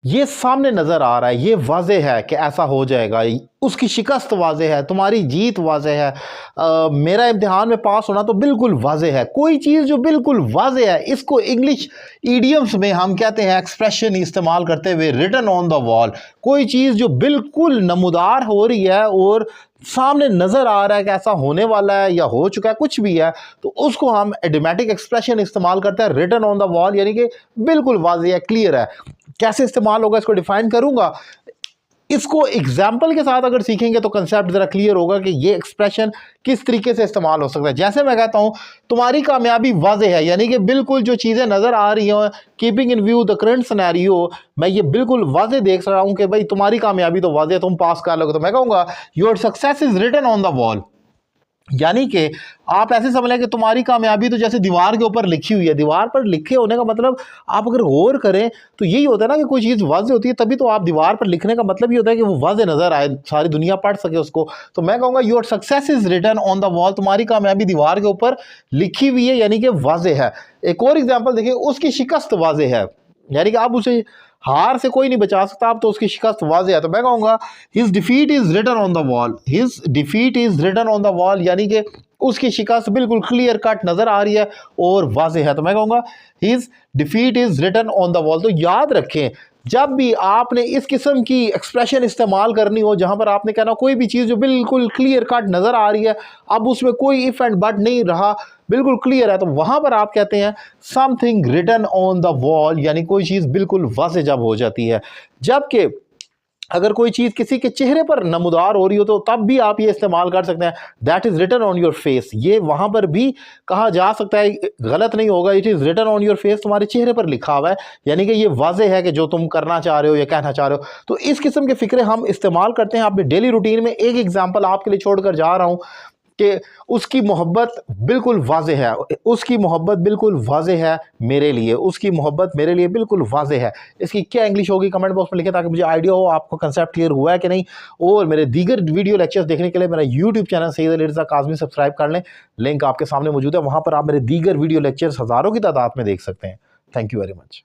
ये सामने नज़र आ रहा है, ये वाज़ेह है कि ऐसा हो जाएगा, उसकी शिकस्त वाज़ेह है, तुम्हारी जीत वाज़ेह है, मेरा इम्तिहान में पास होना तो बिल्कुल वाज़ेह है। कोई चीज़ जो बिल्कुल वाज़ेह है, इसको इंग्लिश ईडियम्स में हम कहते हैं एक्सप्रेशन इस्तेमाल करते हुए रिटन ऑन द वॉल। कोई चीज़ जो बिल्कुल नमूदार हो रही है और सामने नज़र आ रहा है कि ऐसा होने वाला है या हो चुका है, कुछ भी है, तो उसको हम एडिमेटिक एक्सप्रेशन इस्तेमाल करते हैं रिटन ऑन द वॉल, यानी कि बिल्कुल वाज़ेह है, क्लियर है। कैसे इस्तेमाल होगा इसको डिफाइन करूंगा। इसको एग्जाम्पल के साथ अगर सीखेंगे तो कंसेप्ट जरा क्लियर होगा कि ये एक्सप्रेशन किस तरीके से इस्तेमाल हो सकता है। जैसे मैं कहता हूं तुम्हारी कामयाबी वाज़ेह है, यानी कि बिल्कुल जो चीज़ें नज़र आ रही हैं, keeping in view the current scenario, मैं ये बिल्कुल वाज़ेह देख रहा हूं कि भाई तुम्हारी कामयाबी तो वाज़ेह, तुम पास कर लोगे। तो मैं कहूँगा your success is written on the wall, यानी कि आप ऐसे समझ लें कि तुम्हारी कामयाबी तो जैसे दीवार के ऊपर लिखी हुई है। दीवार पर लिखे होने का मतलब आप अगर गौर करें तो यही होता है ना कि कोई चीज़ वाज़ेह होती है, तभी तो आप दीवार पर लिखने का मतलब ही होता है कि वो वाज़ेह नज़र आए, सारी दुनिया पढ़ सके उसको। तो मैं कहूँगा your success is written on the wall, तुम्हारी कामयाबी दीवार के ऊपर लिखी हुई है, यानी कि वाज़ेह है। एक और एग्जाम्पल देखिए, उसकी शिकस्त वाज़ेह है, यानी कि आप उसे हार से कोई नहीं बचा सकता, आप तो उसकी शिकस्त वाज़ेह है। तो मैं कहूँगा his defeat is written on the wall, his defeat is written on the wall, यानी कि उसकी शिकस्त बिल्कुल क्लियर कट नज़र आ रही है और वाज़ेह है। तो मैं कहूँगा his defeat is written on the wall. तो याद रखें, जब भी आपने इस किस्म की एक्सप्रेशन इस्तेमाल करनी हो जहां पर आपने कहना कोई भी चीज़ जो बिल्कुल क्लियर कट नज़र आ रही है, अब उसमें कोई इफ एंड बट नहीं रहा, बिल्कुल क्लियर है, तो वहां पर आप कहते हैं something written on the wall, यानी कोई चीज़ बिल्कुल वाज़ेह जब हो जाती है। जबकि अगर कोई चीज़ किसी के चेहरे पर नमूदार हो रही हो तो तब भी आप ये इस्तेमाल कर सकते हैं that is written on your face. ये वहाँ पर भी कहा जा सकता है, गलत नहीं होगा। It is written on your face, तुम्हारे चेहरे पर लिखा हुआ है, यानी कि ये वाज़ेह है कि जो तुम करना चाह रहे हो या कहना चाह रहे हो। तो इस किस्म के फ़िक्रे हम इस्तेमाल करते हैं अपने डेली रूटीन में। एक एग्जाम्पल आपके लिए छोड़कर जा रहा हूँ कि उसकी मोहब्बत बिल्कुल वाज़ेह है, उसकी मोहब्बत बिल्कुल वाज़ेह है मेरे लिए, उसकी मोहब्बत मेरे लिए बिल्कुल वाज़ेह है। इसकी क्या इंग्लिश होगी कमेंट बॉक्स में लिखें ताकि मुझे आइडिया हो आपको कंसेप्ट क्लियर हुआ है कि नहीं। और मेरे दीगर वीडियो लेक्चर्स देखने के लिए मेरा YouTube channel Syed Ali Raza Kazmi subscribe कर लें, लिंक आपके सामने मौजूद है, वहाँ पर आप मेरे दीगर वीडियो लेक्चर्स हज़ारों की तादाद में देख सकते हैं। Thank you very much.